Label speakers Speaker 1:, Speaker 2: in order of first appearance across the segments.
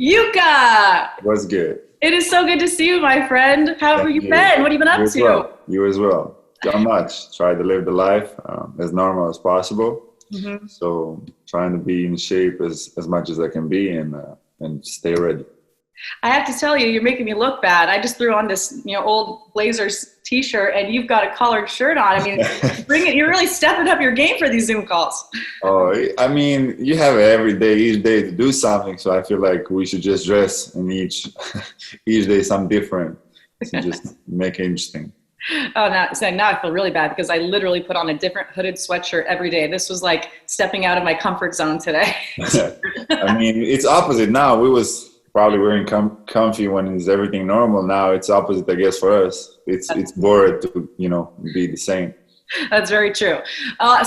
Speaker 1: Yuka!
Speaker 2: What's good?
Speaker 1: It is so good to see you, my friend. How have
Speaker 2: Thank
Speaker 1: you
Speaker 2: you.
Speaker 1: been? What have you been
Speaker 2: You
Speaker 1: up
Speaker 2: as
Speaker 1: to?
Speaker 2: well. You as well. Not much. Try to live the life as normal as possible.
Speaker 1: hmm
Speaker 2: So trying to be in shape as much as I can be and stay ready.
Speaker 1: I have to tell you, you're making me look bad. I just threw on this, old Blazers t-shirt, and you've got a collared shirt on. I mean, bring it. You're really stepping up your game for these Zoom calls.
Speaker 2: Oh, I mean, you have it every day, each day to do something. So I feel like we should just dress in each day something different to just make it interesting.
Speaker 1: Oh, now I feel really bad because I literally put on a different hooded sweatshirt every day. This was like stepping out of my comfort zone today.
Speaker 2: I mean, it's opposite now. We was probably wearing comfy when is everything normal. Now it's opposite, I guess, for us. It's bored to be the same.
Speaker 1: That's very true.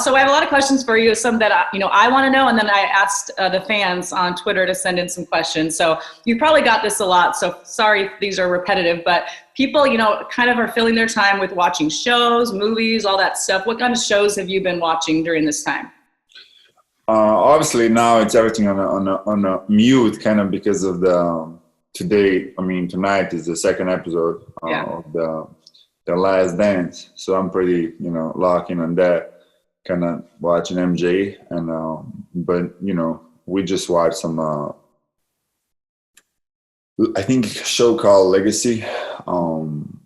Speaker 1: So I have a lot of questions for you. Some that I want to know, and then I asked the fans on Twitter to send in some questions. So you probably got this a lot. So sorry if these are repetitive, but people, kind of are filling their time with watching shows, movies, all that stuff. What kind of shows have you been watching during this time?
Speaker 2: Obviously, now it's everything on a mute, kind of because of today. I mean, tonight is the second episode
Speaker 1: Yeah.
Speaker 2: of the Last Dance, so I'm pretty locked in on that. Kind of watching MJ, and but we just watched some. I think a show called Legacy, and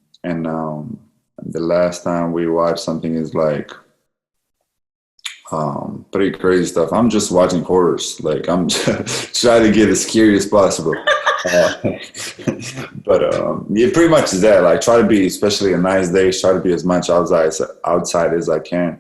Speaker 2: the last time we watched something is like. Pretty crazy stuff. I'm just watching horrors. Like I'm trying to get as scary as possible. Uh, but yeah, pretty much is that. Like try to be, especially a nice day, try to be as much outside as I can.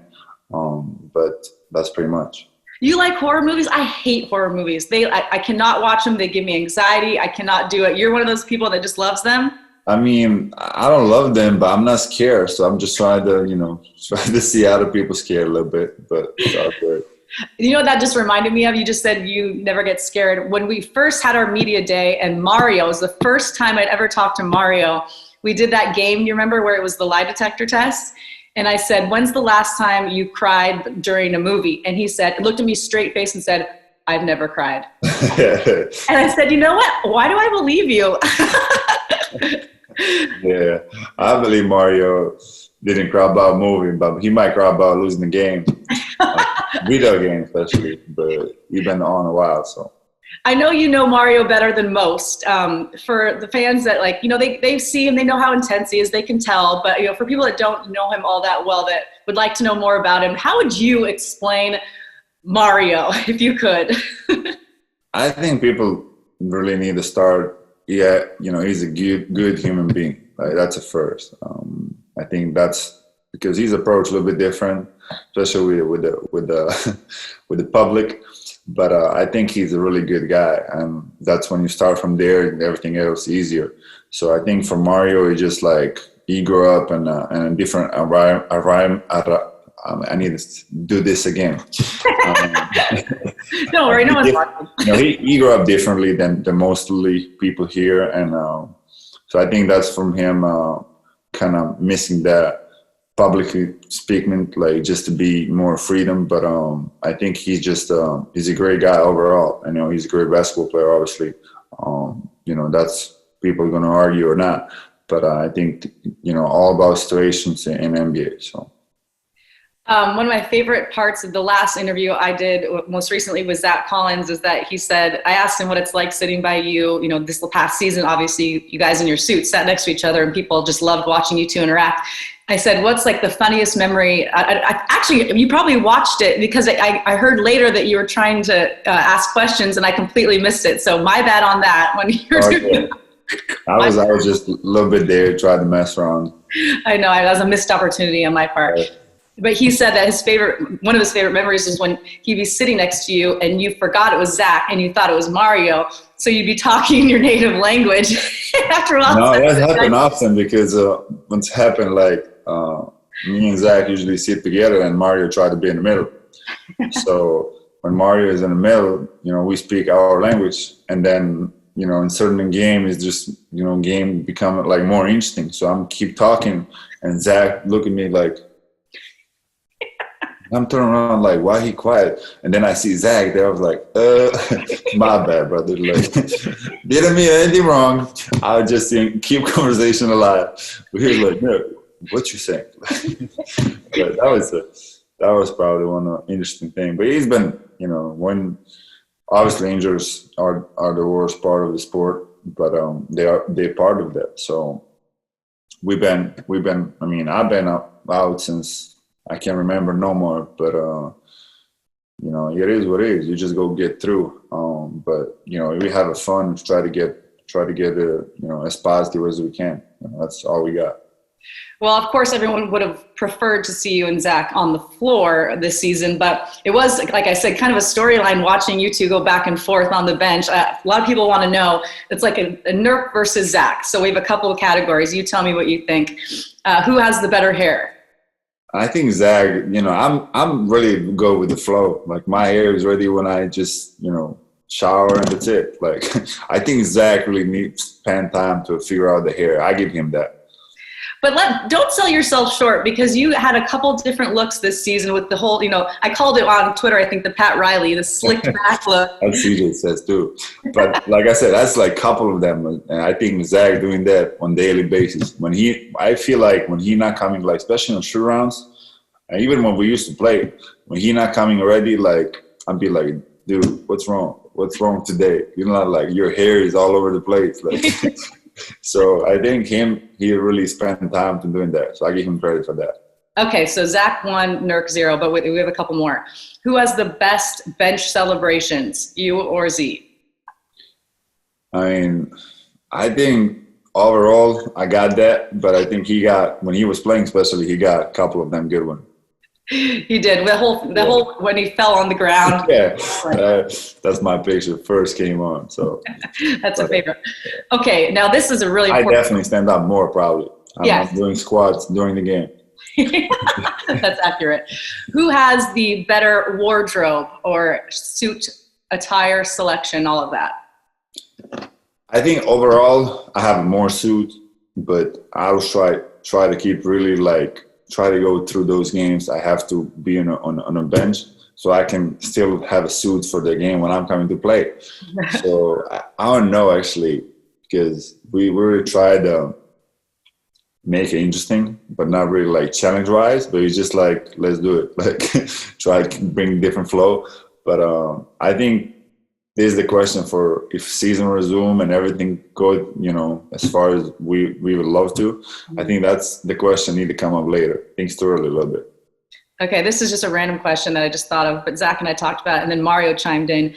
Speaker 2: But that's pretty much.
Speaker 1: You like horror movies? I hate horror movies. I cannot watch them. They give me anxiety. I cannot do it. You're one of those people that just loves them?
Speaker 2: I mean, I don't love them, but I'm not scared. So I'm just trying to, try to see other people scared a little bit. But it's all good.
Speaker 1: You know what that just reminded me of? You just said you never get scared. When we first had our media day and Mario was the first time I'd ever talked to Mario, we did that game, you remember, where it was the lie detector test? And I said, when's the last time you cried during a movie? And he looked at me straight face and said, I've never cried. And I said, you know what? Why do I believe you?
Speaker 2: Yeah, I believe Mario didn't cry about moving, but he might cry about losing the game. Video game especially, but you've been on a while, so.
Speaker 1: I know you know Mario better than most. For the fans that they see him, they know how intense he is, they can tell. But for people that don't know him all that well, that would like to know more about him, how would you explain Mario, if you could?
Speaker 2: I think people really need to start. Yeah, he's a good human being. Like that's a first. I think that's because he's approached a little bit different, especially with the with the public. But I think he's a really good guy, and that's when you start from there, and everything else easier. So I think for Mario, he just he grew up in a different environment. I need to do this again.
Speaker 1: Don't worry, no one's watching.
Speaker 2: He grew up differently than mostly people here, and so I think that's from him kind of missing that publicly speaking, like just to be more freedom. But I think he's just he's a great guy overall. He's a great basketball player, obviously. That's people are going to argue or not, but I think all about situations in NBA. So.
Speaker 1: One of my favorite parts of the last interview I did most recently with Zach Collins is that he said, I asked him what it's like sitting by you, this past season, obviously you guys in your suits sat next to each other and people just loved watching you two interact. I said, what's the funniest memory? Actually, you probably watched it because I heard later that you were trying to ask questions and I completely missed it. So my bad on that when you were doing
Speaker 2: I was just a little bit there, tried to mess around.
Speaker 1: I know, that was a missed opportunity on my part. Right. But he said that one of his favorite memories is when he'd be sitting next to you and you forgot it was Zach and you thought it was Mario. So you'd be talking your native language after a while.
Speaker 2: No, that happened often because once it happened, me and Zach usually sit together and Mario tried to be in the middle. So when Mario is in the middle, we speak our language, and then, in certain game is just, game become more interesting. So I'm keep talking and Zach look at me like, I'm turning around like, why he quiet? And then I see Zach there. I was like, my bad, brother. Like, didn't mean anything wrong. I was just keep conversation alive. But he was like, no, what you saying? But that was probably one interesting thing. But he's been, when obviously injuries are the worst part of the sport, but they're part of that. So we've been. I mean, I've been out since I can't remember no more. But it is what it is. You just go get through. But we have a fun. Try to get as positive as we can. That's all we got.
Speaker 1: Well, of course, everyone would have preferred to see you and Zach on the floor this season, but it was, like I said, kind of a storyline watching you two go back and forth on the bench. A lot of people want to know, it's like a Nurk versus Zach. So we have a couple of categories. You tell me what you think. Who has the better hair?
Speaker 2: I think Zach, I'm really go with the flow. Like my hair is ready when I just, shower and that's it. Like I think Zach really needs to spend time to figure out the hair. I give him that.
Speaker 1: But don't sell yourself short, because you had a couple different looks this season with the whole, I called it on Twitter, I think, the Pat Riley, the slicked back look.
Speaker 2: As CJ says too. But like I said, that's like a couple of them. And I think Zach doing that on daily basis. I feel like when he not coming, like especially on shoot rounds, and even when we used to play, when he not coming already, like I'd be like, dude, what's wrong? What's wrong today? You're not like, your hair is all over the place. Like so I think he really spent time to doing that. So I give him credit for that.
Speaker 1: Okay, so Zach 1, Nurk 0, but we have a couple more. Who has the best bench celebrations, you or Z?
Speaker 2: I mean, I think overall I got that, but I think when he was playing especially, he got a couple of them good ones.
Speaker 1: He did. The whole when he fell on the ground.
Speaker 2: Yeah, that's my picture first came on. So
Speaker 1: that's a favorite. Okay, now this is a really important.
Speaker 2: I definitely stand up more probably. I'm not doing squats during the game.
Speaker 1: That's accurate. Who has the better wardrobe or suit attire selection, all of that?
Speaker 2: I think overall I have more suit, but I will try to keep really try to go through those games. I have to be on a bench so I can still have a suit for the game when I'm coming to play. So I don't know actually, because we really tried to make it interesting, but not really like challenge wise, but it's just like, let's do it. Like try to bring different flow. But I think this is the question for if season resume and everything good, as far as we would love to. I think that's the question need to come up later. I think it's too early a little bit.
Speaker 1: Okay, this is just a random question that I just thought of, but Zach and I talked about it, and then Mario chimed in.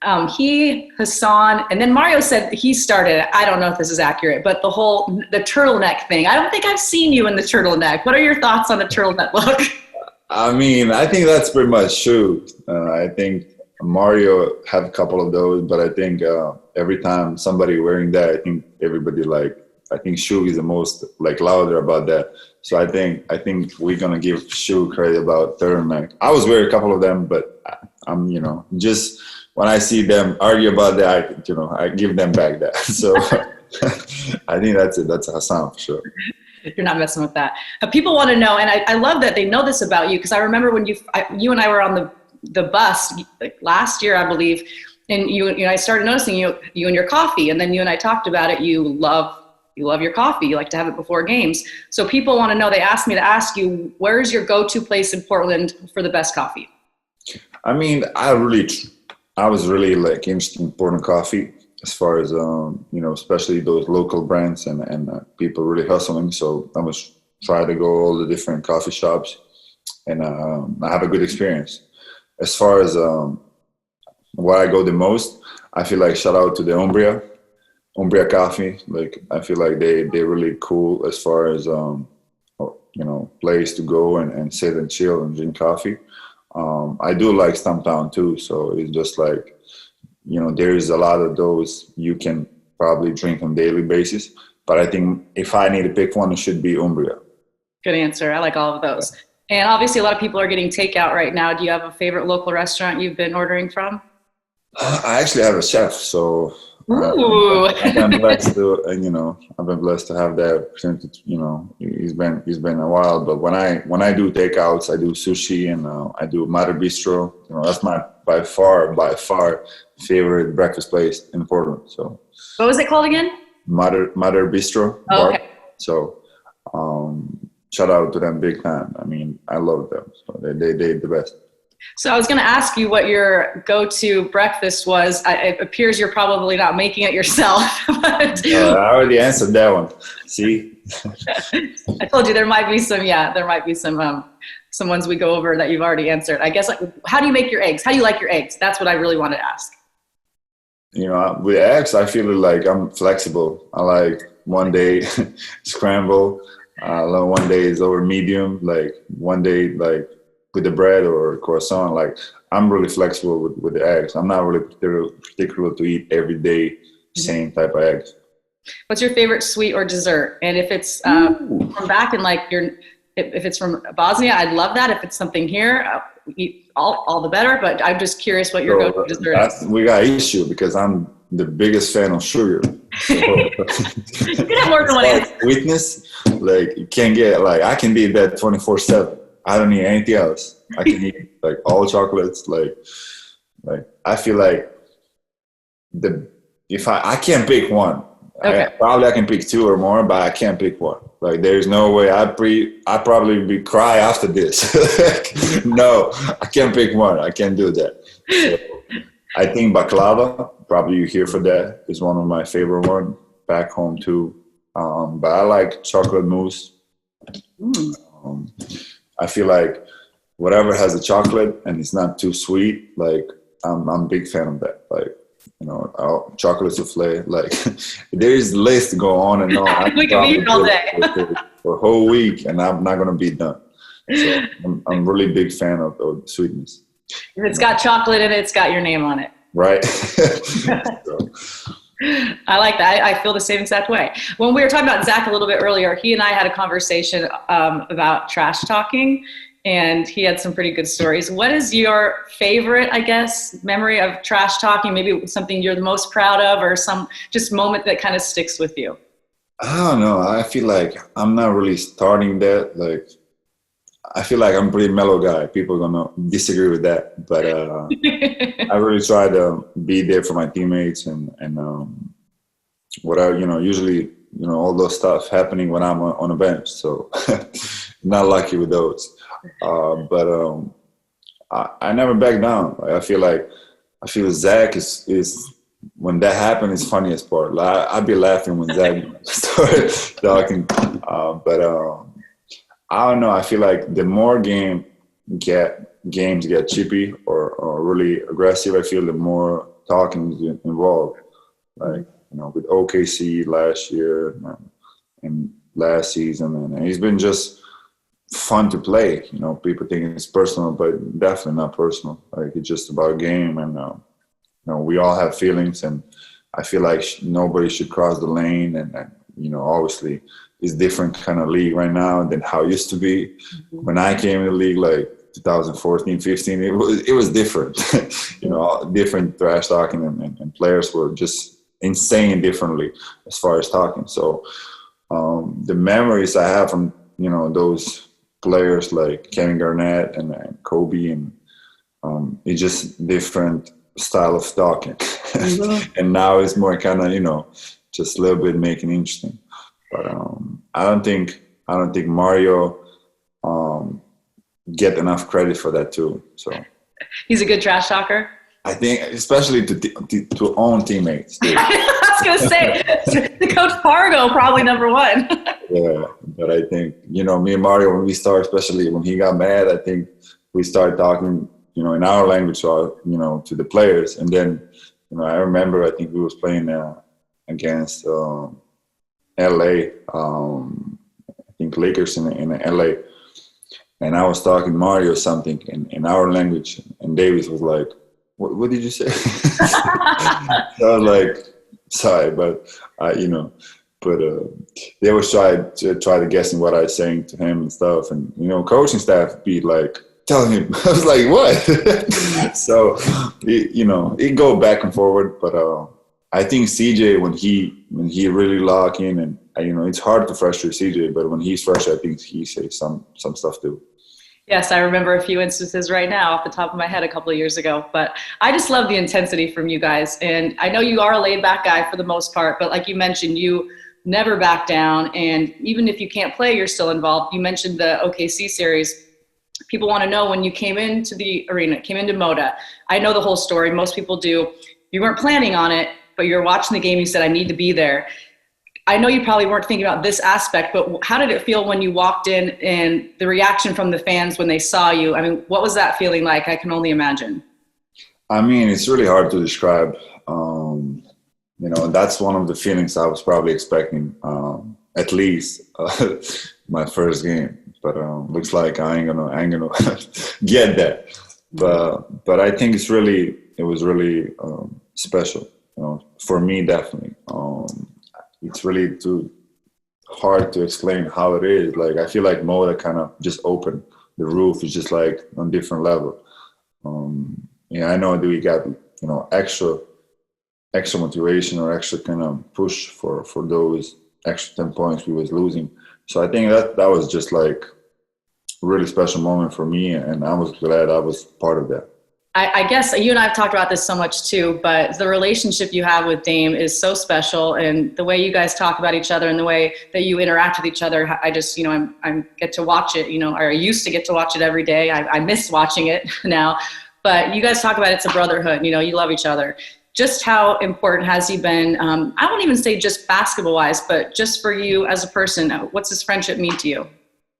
Speaker 1: Hassan, and then Mario said he started it. I don't know if this is accurate, but the turtleneck thing. I don't think I've seen you in the turtleneck. What are your thoughts on the turtleneck look?
Speaker 2: I mean, I think that's pretty much true. I think Mario had a couple of those, but I think every time somebody wearing that, I think everybody I think Shu is the most louder about that. So I think we're gonna give Shu credit about turtleneck. I was wearing a couple of them, but I'm just when I see them argue about that, I give them back that. So I think that's it. That's Hassan for sure.
Speaker 1: You're not messing with that. People want to know, and I love that they know this about you, because I remember when you and I were on the bus last year, I believe, and I started noticing you and your coffee, and then you and I talked about it. You love your coffee. You like to have it before games. So people want to know. They asked me to ask you, where's your go-to place in Portland for the best coffee?
Speaker 2: I mean, I was really interested in Portland coffee as far as especially those local brands and people really hustling. So I was trying to go all the different coffee shops, and I have a good experience. As far as where I go the most, I feel like shout out to the Umbria coffee. I feel like they're really cool as far as place to go and sit and chill and drink coffee. I do like Stumptown too, so it's just there is a lot of those you can probably drink on a daily basis. But I think if I need to pick one, it should be Umbria.
Speaker 1: Good answer. I like all of those. And obviously a lot of people are getting takeout right now. Do you have a favorite local restaurant you've been ordering from?
Speaker 2: I actually have a chef, so
Speaker 1: Ooh.
Speaker 2: I've been blessed to, and I've been blessed to have that opportunity. It's been a while, but when I do takeouts, I do sushi and I do Mother Bistro. That's my by far favorite breakfast place in Portland. So
Speaker 1: What was it called again?
Speaker 2: Mother Bistro
Speaker 1: Oh,
Speaker 2: bar.
Speaker 1: okay.
Speaker 2: So shout out to them big time. I mean, I love them. So they the best.
Speaker 1: So I was going to ask you what your go-to breakfast was. It appears you're probably not making it yourself. But
Speaker 2: I already answered that one. See?
Speaker 1: I told you there might be some ones we go over that you've already answered. I guess, how do you make your eggs? How do you like your eggs? That's what I really want to ask.
Speaker 2: With eggs, I feel like I'm flexible. I like one day scramble, one day is over medium, like one day like with the bread or croissant. Like I'm really flexible with the eggs. I'm not really particular to eat every day same type of eggs.
Speaker 1: What's your favorite sweet or dessert? And if it's from back in if it's from Bosnia, I'd love that. If it's something here, eat all the better. But I'm just curious what your go-to dessert is.
Speaker 2: We got an issue because I'm the biggest fan of sugar. So,
Speaker 1: you can have more than one answer.
Speaker 2: Sweetness, like you can't get I can be that 24/7. I don't need anything else. I can eat like all chocolates. Like I feel like if I can't pick one.
Speaker 1: Okay.
Speaker 2: I can pick two or more, but I can't pick one. Like there's no way I probably cry after this. No, I can't pick one. I can't do that. So, I think baklava, probably you here for that, is one of my favorite ones back home too. But I like chocolate mousse. I feel like whatever has a chocolate and it's not too sweet, like I'm a big fan of that. Like, chocolate souffle, like there is list to go on and on.
Speaker 1: We can eat all day.
Speaker 2: for a whole week and I'm not going to be done. So I'm really big fan of sweetness.
Speaker 1: If it's got chocolate in it, it's got your name on it.
Speaker 2: Right.
Speaker 1: I like that. I feel the same exact way. When we were talking about Zach a little bit earlier, he and I had a conversation about trash talking, and he had some pretty good stories. What is your favorite, I guess, memory of trash talking? Maybe something you're the most proud of or some just moment that kind of sticks with you?
Speaker 2: I don't know. I feel like I'm not really starting that. Like, I feel like I'm a pretty mellow guy. People are going to disagree with that. But I really try to be there for my teammates and whatever, usually, all those stuff happening when I'm on a bench. So not lucky with those. But I never back down. Like, I feel Zach is when that happened is funniest part. Like, I'd be laughing when Zach started talking. I don't know. I feel like the more games get chippy or really aggressive, I feel the more talking is involved. Like, with OKC last year and last season, and it's been just fun to play. People think it's personal, but definitely not personal. Like, it's just about game, and we all have feelings, and I feel like nobody should cross the lane, and obviously it's different kind of league right now than how it used to be. Mm-hmm. When I came in the league, like 2014, 15, it was different. Different trash talking, and players were just insane differently as far as talking. So the memories I have from those players like Kevin Garnett and Kobe, and it's just different style of talking. Mm-hmm. And now it's more kind of just a little bit making it interesting. But I don't think Mario get enough credit for that too. So
Speaker 1: he's a good trash talker.
Speaker 2: I think, especially to own teammates.
Speaker 1: I was gonna say, the Coach Fargo probably number one.
Speaker 2: Yeah, but I think me and Mario, when we start, especially when he got mad, I think we started talking in our language to the players, and then I remember I think we was playing against. LA, I think Lakers in LA, and I was talking to Mario something in our language, and Davis was like, "What did you say?" So I was like, "Sorry, but they was try to guessing what I was saying to him and stuff, and coaching staff be like telling him. I was like, "What?" So it go back and forward, but I think CJ, when he really lock in, and it's hard to frustrate CJ, but when he's frustrated, I think he says some stuff too.
Speaker 1: Yes, I remember a few instances right now off the top of my head a couple of years ago. But I just love the intensity from you guys. And I know you are a laid back guy for the most part, but like you mentioned, you never back down. And even if you can't play, you're still involved. You mentioned the OKC series. People want to know, when you came into the arena, came into Moda, I know the whole story. Most people do. You weren't planning on it, but you're watching the game. You said, I need to be there. I know you probably weren't thinking about this aspect, but how did it feel when you walked in and the reaction from the fans when they saw you? I mean, what was that feeling like? I can only imagine.
Speaker 2: I mean, it's really hard to describe. That's one of the feelings I was probably expecting, at least my first game. But looks like I ain't gonna get that. But I think it was really special. For me, definitely. It's really too hard to explain how it is. Like, I feel like Moda kind of just opened. The roof is just like on different level. I know that we got extra motivation or extra kind of push for those extra 10 points we was losing. So I think that was just like a really special moment for me, and I was glad I was part of that.
Speaker 1: I guess you and I have talked about this so much too, but the relationship you have with Dame is so special, and the way you guys talk about each other and the way that you interact with each other, I just, I get to watch it, or I used to get to watch it every day. I miss watching it now, but you guys talk about it's a brotherhood, you love each other. Just how important has he been? I won't even say just basketball wise, but just for you as a person, what's this friendship mean to you?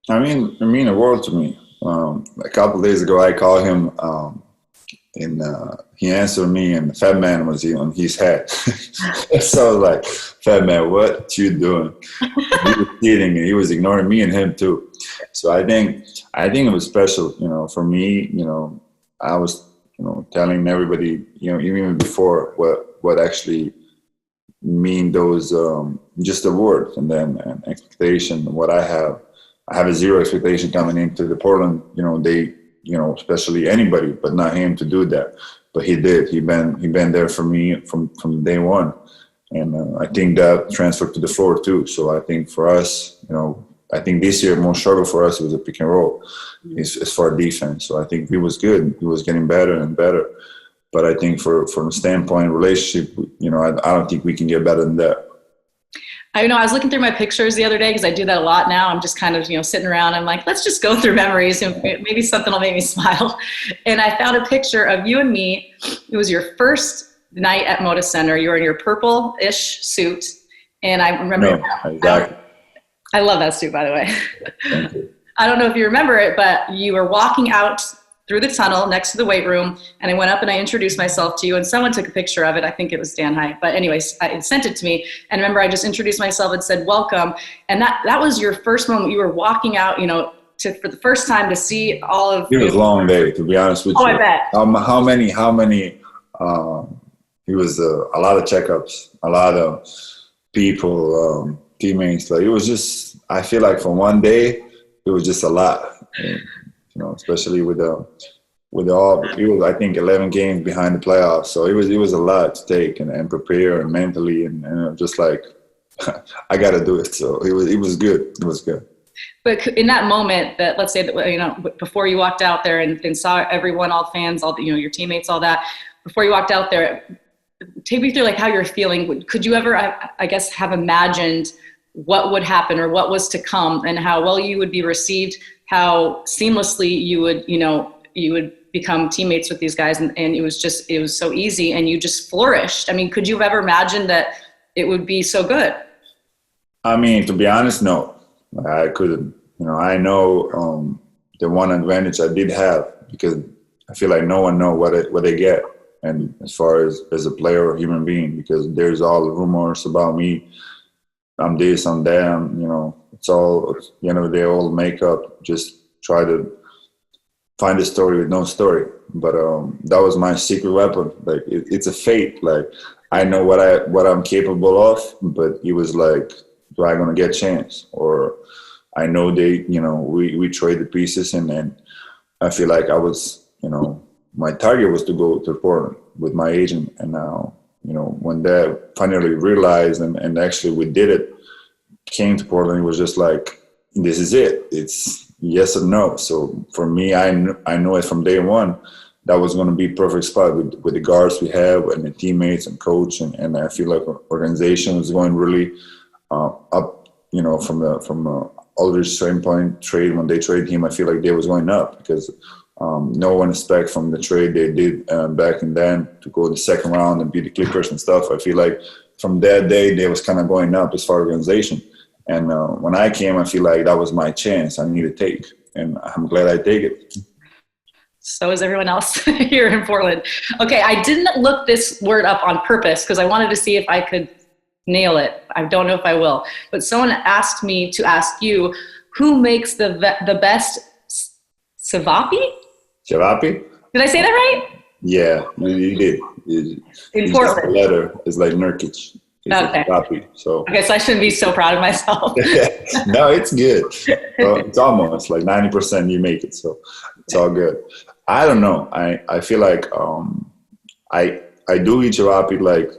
Speaker 2: I mean, the world to me. A couple of days ago, I called him, and he answered me, and the Fat Man was on his head. So I was like, Fat Man, what you doing? He was cheating, and he was ignoring me and him too. So I think it was special, for me. I was, telling everybody, even before what actually mean those just the words, and then an expectation. What I have a zero expectation coming into the Portland. They. Especially anybody, but not him to do that. But he did. He been there for me from day one, and I think that transferred to the floor too. So I think for us, I think this year most struggle for us was a pick and roll, as far as defense. So I think he was good. He was getting better and better. But I think from a standpoint relationship, I don't think we can get better than that.
Speaker 1: I was looking through my pictures the other day because I do that a lot now. I'm just kind of, sitting around. I'm like, let's just go through memories and maybe something will make me smile. And I found a picture of you and me. It was your first night at Moda Center. You were in your purple-ish suit. And I remember.
Speaker 2: No, exactly.
Speaker 1: I love that suit, by the way.
Speaker 2: Thank you.
Speaker 1: I don't know if you remember it, but you were walking out through the tunnel next to the weight room, and I went up and I introduced myself to you, and someone took a picture of it. I think it was Dan Hyatt. But anyways, I sent it to me, and remember I just introduced myself and said, welcome. And that was your first moment. You were walking out, for the first time to see all of.
Speaker 2: It was a long day, to be honest with you.
Speaker 1: Oh, I bet.
Speaker 2: How many? It was a lot of checkups, a lot of people, teammates. Like, it was just, I feel like for one day, it was just a lot. And, especially with all, it was, I think, 11 games behind the playoffs. So it was a lot to take and prepare and mentally and just like, I got to do it. So it was good. It was good.
Speaker 1: But in that moment, that let's say that before you walked out there and saw everyone, all fans, all your teammates, all that, before you walked out there, take me through like how you're feeling. Could you ever, I guess, have imagined what would happen or what was to come and how well you would be received, how seamlessly you would become teammates with these guys, and it was so easy and you just flourished. I mean, could you have ever imagined that it would be so good?
Speaker 2: I mean, to be honest, no, I couldn't. I know the one advantage I did have, because I feel like no one know what they get, and as far as a player or human being, because there's all the rumors about me. I'm this, I'm that, it's all, they all make up, just try to find a story with no story. But that was my secret weapon. Like, it's a fate. Like, I know what I'm capable of, but it was like, do I gonna get a chance? Or I know we trade the pieces, and then I feel like I was, my target was to go to Portland with my agent, and now, when they finally realized and actually we did it, came to Portland, it was just like, this is it. It's yes or no. So for me, I know it from day one. That was going to be perfect spot with the guards we have and the teammates and coach. And I feel like our organization was going really up, from Aldridge standpoint trade. When they traded him, I feel like they was going up because no one expect from the trade they did back in then to go the second round and beat the Clippers and stuff. I feel like from that day, they was kind of going up as far as organization. And when I came, I feel like that was my chance I needed to take. And I'm glad I take it.
Speaker 1: So is everyone else here in Portland. Okay, I didn't look this word up on purpose because I wanted to see if I could nail it. I don't know if I will. But someone asked me to ask you, who makes the best cevapi?
Speaker 2: Cevapi?
Speaker 1: Did I say that right?
Speaker 2: Yeah, you did.
Speaker 1: In Portland.
Speaker 2: The letter is like Nurkić.
Speaker 1: Okay.
Speaker 2: So
Speaker 1: I shouldn't be so proud of myself.
Speaker 2: No, it's good. Well, it's almost like 90% you make it, so it's all good. I don't know. I feel like I do eat cevapi, like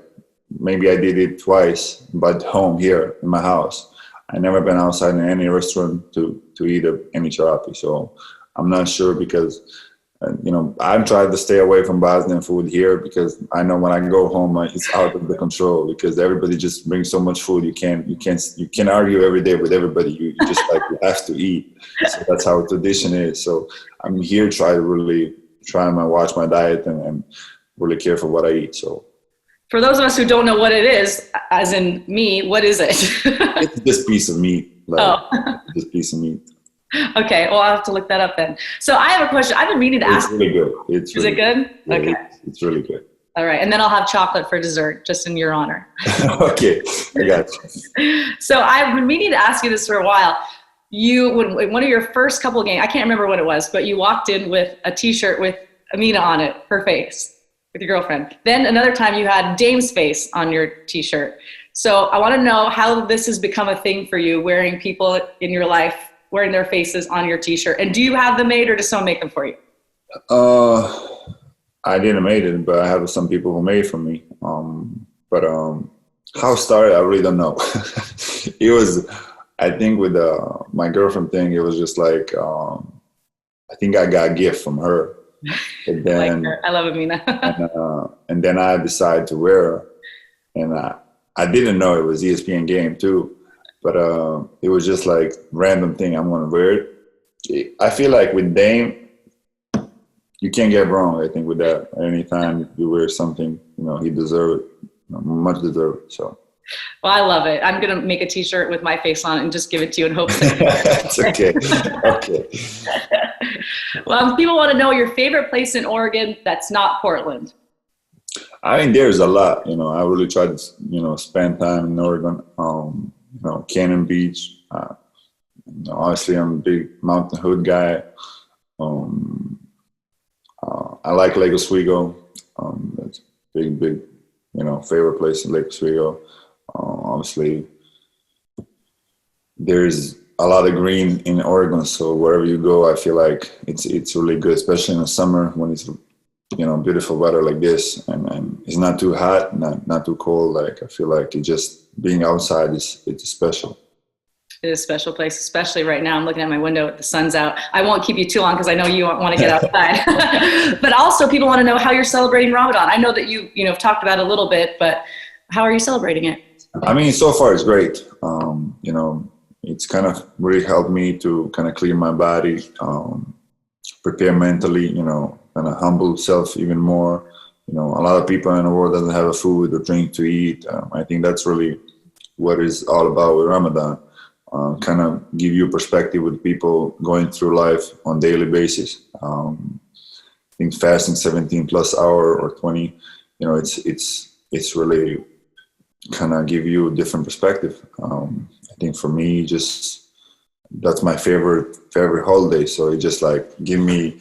Speaker 2: maybe I did it twice, but home here in my house. I never been outside in any restaurant to eat any cevapi, so I'm not sure because. I've tried to stay away from Bosnian food here because I know when I go home, it's out of the control because everybody just brings so much food. You can't argue every day with everybody. You just like you have to eat. So that's how tradition is. So I'm here try to watch my diet and really care for what I eat. So
Speaker 1: for those of us who don't know what it is, as in me, what is it?
Speaker 2: It's this piece of meat. This piece of meat.
Speaker 1: Okay, well, I'll have to look that up then. So I have a question. I've been meaning to ask.
Speaker 2: It's really good.
Speaker 1: Is it good?
Speaker 2: Yeah,
Speaker 1: okay.
Speaker 2: It's really good.
Speaker 1: All right, and then I'll have chocolate for dessert, just in your honor.
Speaker 2: Okay, I got you.
Speaker 1: So I've been meaning to ask you this for a while. When one of your first couple of games, I can't remember what it was, but you walked in with a T-shirt with Amina on it, her face, with your girlfriend. Then another time you had Dame's face on your T-shirt. So I want to know how this has become a thing for you, wearing people in your life wearing their faces on your T-shirt. And do you have them made or does someone make them for you?
Speaker 2: I didn't make it, but I have some people who made for me. But how it started, I really don't know. It was, I think with my girlfriend thing, it was just like, I think I got a gift from her. And then,
Speaker 1: like her. I love Amina.
Speaker 2: and then I decided to wear her. And I didn't know it was ESPN game too. But it was just like random thing. I'm gonna wear it. I feel like with Dame, you can't get wrong. I think with that, anytime you wear something, he deserves it. Much deserved it. So.
Speaker 1: Well, I love it. I'm gonna make a T-shirt with my face on it and just give it to you in hopes.
Speaker 2: It's okay. Okay.
Speaker 1: Well, people want to know your favorite place in Oregon that's not Portland.
Speaker 2: I mean, there's a lot. I really try to spend time in Oregon. Cannon Beach. Honestly, I'm a big Mountain Hood guy. I like Lake Oswego. That's big, favorite place in Lake Oswego. Obviously, there's a lot of green in Oregon, so wherever you go, I feel like it's really good, especially in the summer when it's beautiful weather like this, and it's not too hot, not too cold. Like I feel like it just being outside it's special.
Speaker 1: It is a special place, especially right now. I'm looking at my window, the sun's out. I won't keep you too long because I know you want to get outside. But also people want to know how you're celebrating Ramadan. I know that you have talked about it a little bit, but how are you celebrating it?
Speaker 2: I mean, so far it's great. It's kind of really helped me to kind of clear my body, prepare mentally, kind of humble self even more. A lot of people in the world doesn't have a food or drink to eat. I think that's really what it's all about with Ramadan. Kind of give you perspective with people going through life on daily basis. I think fasting 17 plus hour or 20, it's really kind of give you a different perspective. I think for me, that's my favorite holiday. So it just like give me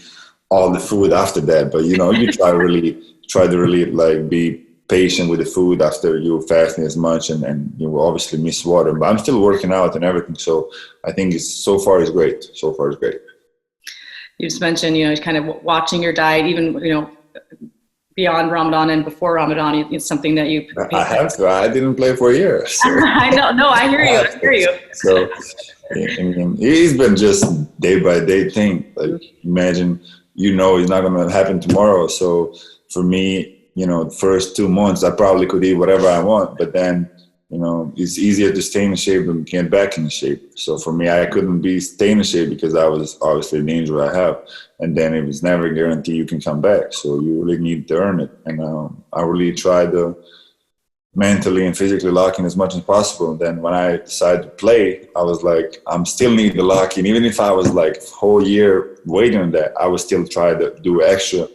Speaker 2: all the food after that. But you try to really like be patient with the food after you fasting as much, and you will obviously miss water. But I'm still working out and everything. So I think so far it's great. You
Speaker 1: just mentioned, kind of watching your diet, even, beyond Ramadan and before Ramadan, it's something that you
Speaker 2: I have to. I didn't play for a year. So.
Speaker 1: I know. No, I hear you. I hear you.
Speaker 2: So I mean, it's been just day by day thing. Like imagine, it's not going to happen tomorrow. So for me, the first 2 months, I probably could eat whatever I want, but then, it's easier to stay in shape than get back in shape. So for me, I couldn't stay in shape because I was obviously the injury I have. And then it was never guaranteed you can come back. So you really need to earn it. And I really tried to mentally and physically lock in as much as possible. And then when I decided to play, I was like, I'm still need to lock in. Even if I was like a whole year waiting on that, I would still try to do extra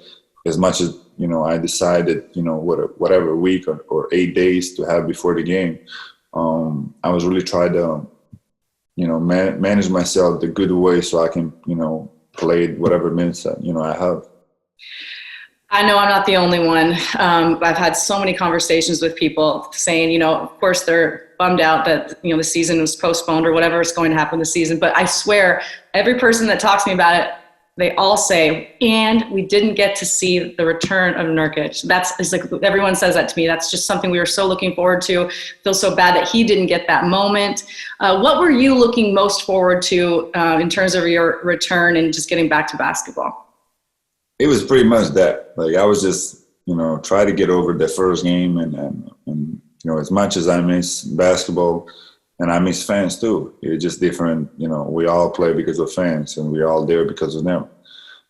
Speaker 2: as much as, I decided, whatever week or 8 days to have before the game. I was really trying to, manage myself the good way so I can, play whatever minutes that, I have.
Speaker 1: I know I'm not the only one. I've had so many conversations with people saying, of course they're bummed out that, the season was postponed or whatever is going to happen this season. But I swear every person that talks to me about it, they all say, and we didn't get to see the return of Nurkić. It's like everyone says that to me. That's just something we were so looking forward to. Feel so bad that he didn't get that moment. What were you looking most forward to in terms of your return and just getting back to basketball?
Speaker 2: It was pretty much that. Like I was just, try to get over the first game and as much as I miss basketball and I miss fans too. It's just different, we all play because of fans and we're all there because of them.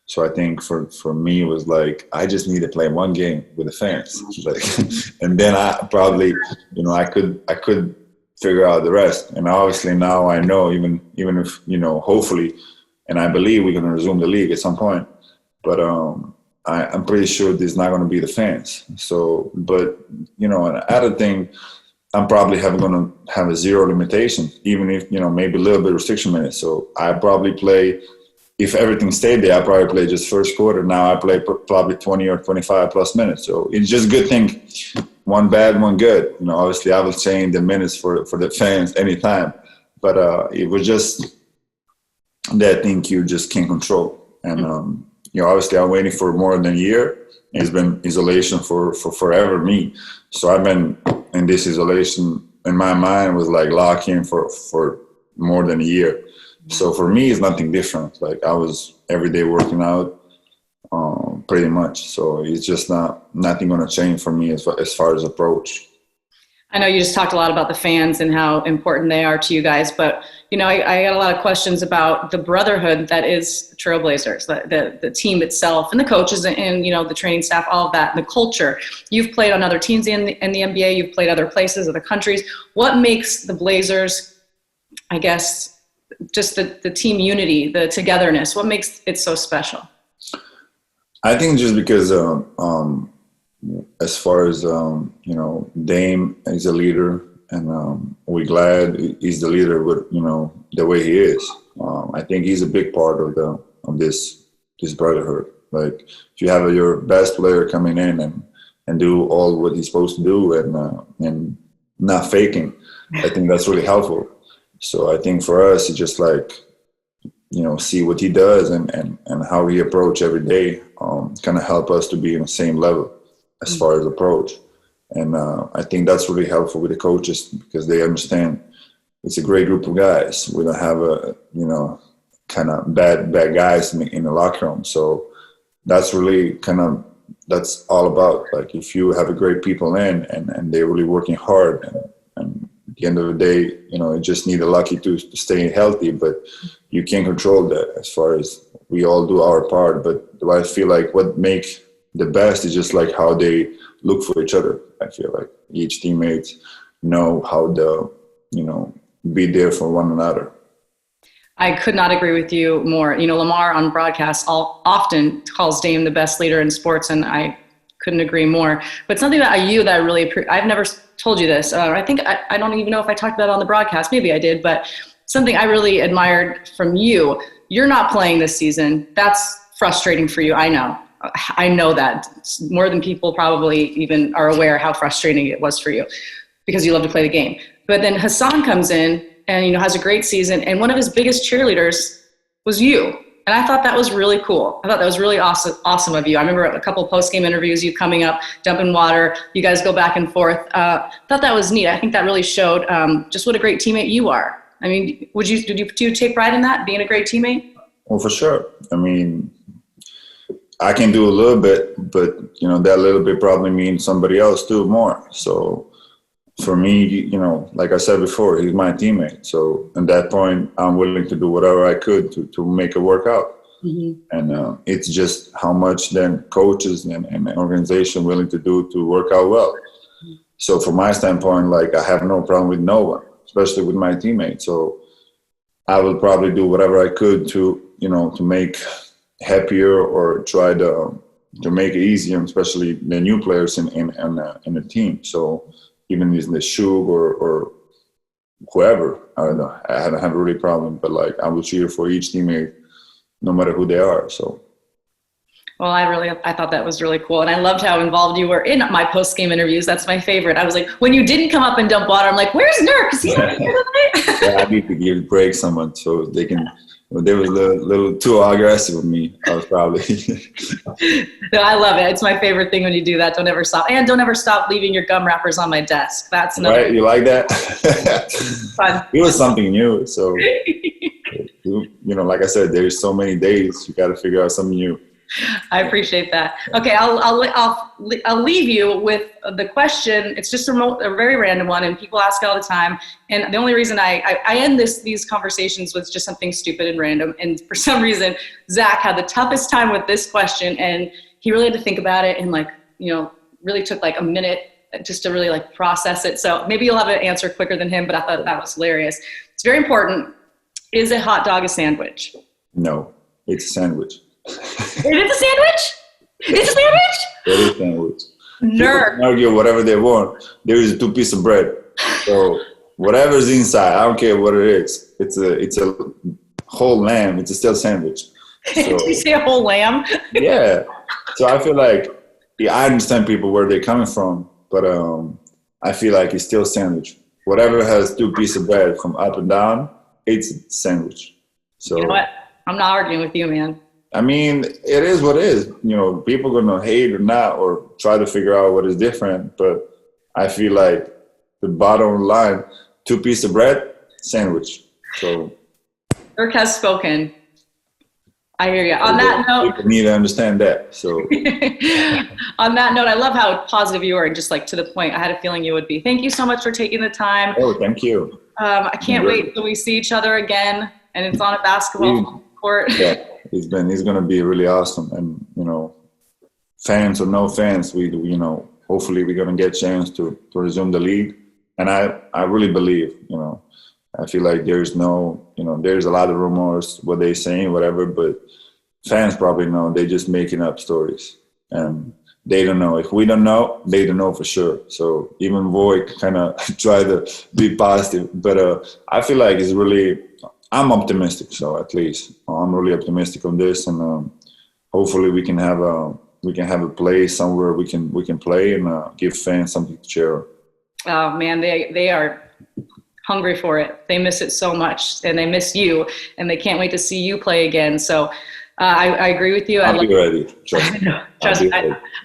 Speaker 2: So I think for me it was like I just need to play one game with the fans. Like and then I probably, I could figure out the rest. And obviously now I know even if, hopefully and I believe we're gonna resume the league at some point. But I'm pretty sure this is not going to be the fans. So, but, another thing, I'm probably going to have a zero limitation, even if, maybe a little bit restriction minutes. So I probably play, if everything stayed there, I probably play just first quarter. Now I play probably 20 or 25 plus minutes. So it's just a good thing. One bad, one good. Obviously I will change the minutes for the fans anytime. But it was just that thing you just can't control. And, obviously I'm waiting for more than a year. It's been isolation for forever me. So I've been in this isolation in my mind was like locked in for more than a year. So for me, it's nothing different. Like I was every day working out pretty much. So it's just nothing going to change for me as far as approach.
Speaker 1: I know you just talked a lot about the fans and how important they are to you guys, but I got a lot of questions about the brotherhood that is Trailblazers, the team itself and the coaches and the training staff, all of that, the culture. You've played on other teams in the NBA, you've played other places, other countries. What makes the Blazers, I guess, just the team unity, the togetherness, what makes it so special?
Speaker 2: I think just because as far as, Dame is a leader and we're glad he's the leader with, the way he is. I think he's a big part of this brotherhood. Like if you have your best player coming in and do all what he's supposed to do and not faking, I think that's really helpful. So I think for us, it's just like, see what he does and how he approach every day kind of help us to be on the same level as far as approach. And I think that's really helpful with the coaches because they understand it's a great group of guys. We don't have kind of bad guys in the locker room. So that's really that's all about. Like if you have a great people in and they're really working hard and at the end of the day, you just need a lucky to stay healthy, but you can't control that as far as we all do our part. But I feel like what makes the best is just like how they look for each other. I feel like each teammate know how to, be there for one another.
Speaker 1: I could not agree with you more. Lamar on broadcast often calls Dame the best leader in sports, and I couldn't agree more. But something about you that I really I've never told you this. I think I don't even know if I talked about it on the broadcast. Maybe I did, but something I really admired from you. You're not playing this season. That's frustrating for you. I know that more than people probably even are aware how frustrating it was for you because you love to play the game. But then Hassan comes in and, has a great season. And one of his biggest cheerleaders was you. And I thought that was really cool. I thought that was really awesome of you. I remember a couple post-game interviews, you coming up, dumping water, you guys go back and forth. Thought that was neat. I think that really showed just what a great teammate you are. I mean, do you take pride in that, being a great teammate?
Speaker 2: Well, for sure. I mean, I can do a little bit, but, you know, that little bit probably means somebody else do more. So for me, you know, like I said before, he's my teammate. So at that point, I'm willing to do whatever I could to make it work out. Mm-hmm. And it's just how much then coaches and organization willing to do to work out well. Mm-hmm. So from my standpoint, like, I have no problem with no one, especially with my teammates. So I will probably do whatever I could to, you know, to make happier or try to make it easier, especially the new players in the team. So even if the Shug or whoever, I don't know, I don't have a really problem, but like, I will cheer for each teammate no matter who they are. So.
Speaker 1: Well, I thought that was really cool. And I loved how involved you were in my post-game interviews. That's my favorite. I was like, when you didn't come up and dump water, I'm like, where's Nurk? Is he here tonight?
Speaker 2: Yeah, I need to give a break someone so they can. They was a little too aggressive with me. I was probably.
Speaker 1: No, I love it. It's my favorite thing when you do that. Don't ever stop. And don't ever stop leaving your gum wrappers on my desk. That's another.
Speaker 2: Right? You like that?
Speaker 1: Fun.
Speaker 2: It was something new. So, you know, like I said, there's so many days. You got to figure out something new.
Speaker 1: I appreciate that. Okay, I'll leave you with the question. It's just a very random one, and people ask it all the time. And the only reason I end these conversations with just something stupid and random. And for some reason, Zach had the toughest time with this question, and he really had to think about it, and like, you know, really took like a minute just to really like process it. So maybe you'll have an answer quicker than him, but I thought that was hilarious. It's very important. Is a hot dog a sandwich?
Speaker 2: No, it's a sandwich.
Speaker 1: It is a sandwich? It's a sandwich?
Speaker 2: It is a sandwich.
Speaker 1: Nurk.
Speaker 2: People can argue whatever they want. There is 2 pieces of bread. So whatever's inside, I don't care what it is. It's a whole lamb. It's still a sandwich. So,
Speaker 1: did you say a whole lamb?
Speaker 2: Yeah. So I feel like, yeah, I understand people where they're coming from, but I feel like it's still a sandwich. Whatever has 2 pieces of bread from up and down, it's a sandwich. So
Speaker 1: you know what? I'm not arguing with you, man.
Speaker 2: I mean, it is what it is. You know, people are going to hate or not or try to figure out what is different. But I feel like the bottom line, 2 pieces of bread, sandwich. So
Speaker 1: Nurk has spoken. I hear you. On that note,
Speaker 2: people need to understand that. So
Speaker 1: on that note, I love how positive you are and just like to the point. I had a feeling you would be. Thank you so much for taking the time.
Speaker 2: Oh, thank you.
Speaker 1: I can't wait till we see each other again and it's on a basketball court.
Speaker 2: Yeah. He's going to be really awesome. And, you know, fans or no fans, we you know, hopefully we're going to get a chance to resume the league. And I really believe, you know, I feel like there's no, you know, there's a lot of rumors, what they're saying, whatever, but fans probably know they're just making up stories. And they don't know. If we don't know, they don't know for sure. So even Voigt kind of try to be positive. But I feel like it's really, I'm optimistic. So at least I'm really optimistic on this. And hopefully we can have a place somewhere we can play and give fans something to cheer.
Speaker 1: Oh, man, they are hungry for it. They miss it so much, and they miss you, and they can't wait to see you play again. So I agree with you.
Speaker 2: I'll be ready. Trust me.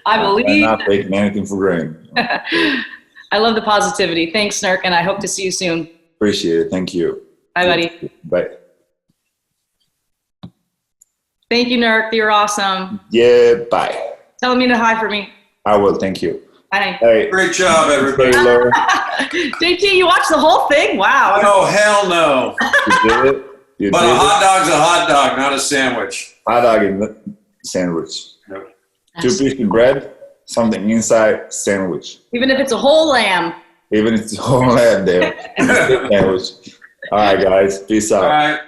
Speaker 1: I believe.
Speaker 2: I'm not taking anything for granted.
Speaker 1: I love the positivity. Thanks, Nurk, and I hope to see you soon.
Speaker 2: Appreciate it. Thank you.
Speaker 1: Bye, buddy.
Speaker 2: Bye.
Speaker 1: Thank you, Nurk. You're awesome.
Speaker 2: Yeah, bye.
Speaker 1: Tell me to hi for me.
Speaker 2: I will. Thank you.
Speaker 1: Bye.
Speaker 2: Hey.
Speaker 3: Great job, everybody.
Speaker 1: JT, you watched the whole thing? Wow.
Speaker 3: No, hell no.
Speaker 2: You did it?
Speaker 3: But a hot dog's a hot dog, not a sandwich.
Speaker 2: Hot dog and sandwich.
Speaker 3: Nope.
Speaker 2: 2 pieces of bread, something inside, sandwich.
Speaker 1: Even if it's a whole lamb.
Speaker 2: Even if it's a whole lamb there. Sandwich. All right, guys. Peace out.
Speaker 3: All right.